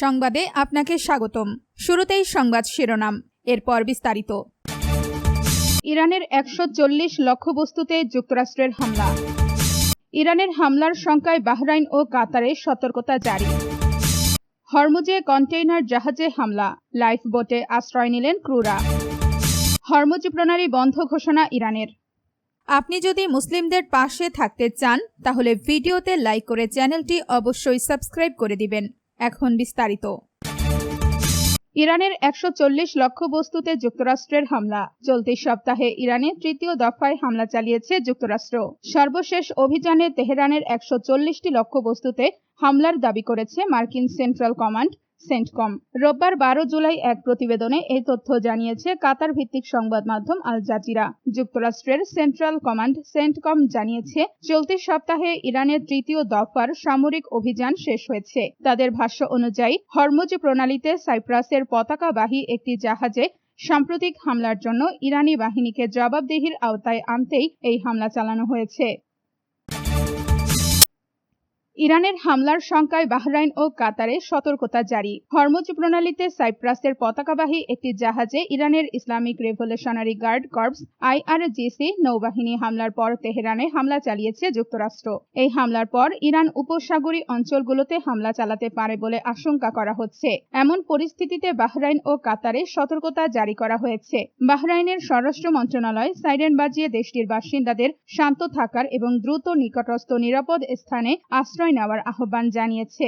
সংবাদে আপনাকে স্বাগতম। শুরুতেই সংবাদ শিরোনাম, এরপর বিস্তারিত। ইরানের ১৪০ লক্ষ্যবস্তুতে যুক্তরাষ্ট্রের হামলা। ইরানের হামলার শঙ্কায় বাহরাইন ও কাতারে সতর্কতা জারি। হরমুজে কন্টেইনার জাহাজে হামলা, লাইফ বোটে আশ্রয় নিলেন ক্রুরা। হরমুজ প্রণালী বন্ধ ঘোষণা ইরানের। আপনি যদি মুসলিমদের পাশে থাকতে চান তাহলে ভিডিওতে লাইক করে চ্যানেলটি অবশ্যই সাবস্ক্রাইব করে দিবেন। এখন বিস্তারিত। ইরানের ১৪০ লক্ষ্যবস্তুতে যুক্তরাষ্ট্রের হামলা। চলতি সপ্তাহে ইরানে তৃতীয় দফায় হামলা চালিয়েছে যুক্তরাষ্ট্র। সর্বশেষ অভিযানে তেহরানের ১৪০টি লক্ষ্যবস্তুতে হামলার দাবি করেছে মার্কিন সেন্ট্রাল কমান্ড সেন্টকম। রোববার ১২ জুলাই এক প্রতিবেদনে এই তথ্য জানিয়েছে কাতার ভিত্তিক সংবাদ মাধ্যম আল জাজিরা। যুক্তরাষ্ট্রের সেন্ট্রাল কমান্ড সেন্টকম জানিয়েছে, চলতি সপ্তাহে ইরানের তৃতীয় দফার সামরিক অভিযান শেষ হয়েছে। তাদের ভাষ্য অনুযায়ী হরমুজ প্রণালীতে সাইপ্রাসের পতাকাবাহী একটি জাহাজে সাম্প্রতিক হামলার জন্য ইরানি বাহিনীকে জবাবদিহির আওতায় আনতেই এই হামলা চালানো হয়েছে। ইরানের হামলার শঙ্কায় বাহরাইন ও কাতারে সতর্কতা জারি। হরমুজ প্রণালীতে সাইপ্রাসের পতাকাবাহী একটি জাহাজে ইরানের Islamic revolutionary guard corps IRGC নৌবাহিনী হামলার পর তেহরানে হামলা চালিয়েছে যুক্তরাষ্ট্র। এই হামলার পর ইরান উপসাগরী অঞ্চলগুলোতে হামলা চালাতে পারে বলে আশঙ্কা করা হচ্ছে। এমন পরিস্থিতিতে বাহরাইন ও কাতারে সতর্কতা জারি করা হয়েছে। বাহরাইনের স্বরাষ্ট্র মন্ত্রণালয় সাইরেন বাজিয়ে দেশটির বাসিন্দাদের শান্ত থাকার এবং দ্রুত নিকটস্থ নিরাপদ স্থানে আশ্রয় নেওয়ার আহ্বান জানিয়েছে।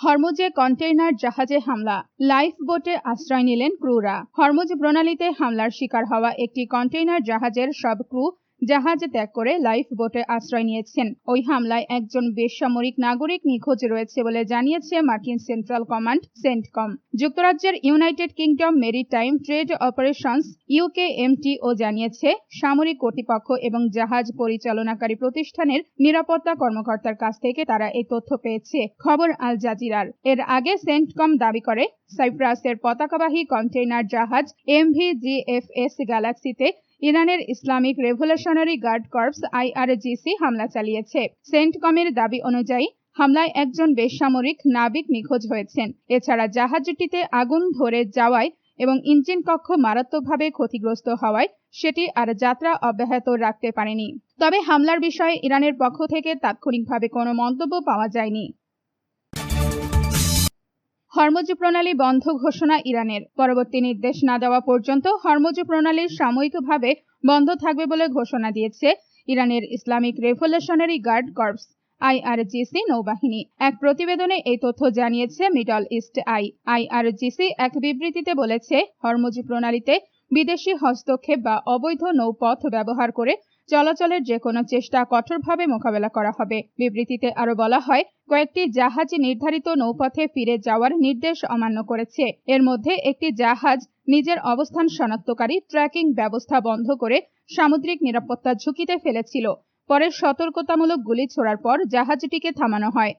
হরমুজে কন্টেইনার জাহাজে হামলা, লাইফ বোটে আশ্রয় নিলেন ক্রুরা। হরমুজ প্রণালীতে হামলার শিকার হওয়া একটি কন্টেইনার জাহাজের সব ক্রু জাহাজ ত্যাগ করে লাইফ বোটে আশ্রয় নিয়েছেন। ওই হামলায় একজন বেসামরিক নাগরিক নিখোঁজ রয়েছে বলে জানিয়েছে মার্কিন সেন্ট্রাল কমান্ড সেন্টকম। যুক্তরাজ্যের United kingdom maritime trade operations UKMTO জানিয়েছে, সামরিক কর্তৃপক্ষ এবং জাহাজ পরিচালনাকারী প্রতিষ্ঠানের নিরাপত্তা কর্মকর্তার কাছ থেকে তারা এই তথ্য পেয়েছে। খবর আল জাজিরার। এর আগে সেন্টকম দাবি করে, সাইপ্রাসের পতাকাবাহী কন্টেইনার জাহাজ MV-GFS গ্যালাক্সিতে ইরানের Islamic revolutionary guard corps IRGC হামলা চালিয়েছে। সেন্টকমের দাবি অনুযায়ী হামলায় একজন বেসামরিক নাবিক নিখোঁজ হয়েছেন। এছাড়া জাহাজটিতে আগুন ধরে যাওয়ায় এবং ইঞ্জিন কক্ষ মারাত্মকভাবে ক্ষতিগ্রস্ত হওয়ায় সেটি আর যাত্রা অব্যাহত রাখতে পারেনি। তবে হামলার বিষয়ে ইরানের পক্ষ থেকে তাৎক্ষণিকভাবে কোনো মন্তব্য পাওয়া যায়নি। হরমুজ প্রণালী বন্ধ ঘোষণা ইরানের। পরবর্তী নির্দেশ না দেওয়া পর্যন্ত হরমুজ প্রণালী সাময়িকভাবে বন্ধ থাকবে বলে ঘোষণা দিয়েছে ইরানের Islamic revolutionary guard corps IRGC নৌবাহিনী। এক প্রতিবেদনে এই তথ্য জানিয়েছে মিডল ইস্ট আই। IRGC এক বিবৃতিতে বলেছে, হরমুজ প্রণালীতে বিদেশি হস্তক্ষেপ বা অবৈধ নৌপথ ব্যবহার করে চলাচলের যে কোনো চেষ্টা কঠোরভাবে মোকাবেলা করা হবে। বিবৃতিতে আরো বলা হয়, কয়েকটি জাহাজ নির্ধারিত নৌপথে ফিরে যাওয়ার নির্দেশ অমান্য করেছে। এর মধ্যে একটি জাহাজ নিজের অবস্থান শনাক্তকারী ট্র্যাকিং ব্যবস্থা বন্ধ করে সামুদ্রিক নিরাপত্তা ঝুঁকিতে ফেলেছিল। পরে সতর্কতামূলক গুলি ছোড়ার পর জাহাজটিকে থামানো হয়।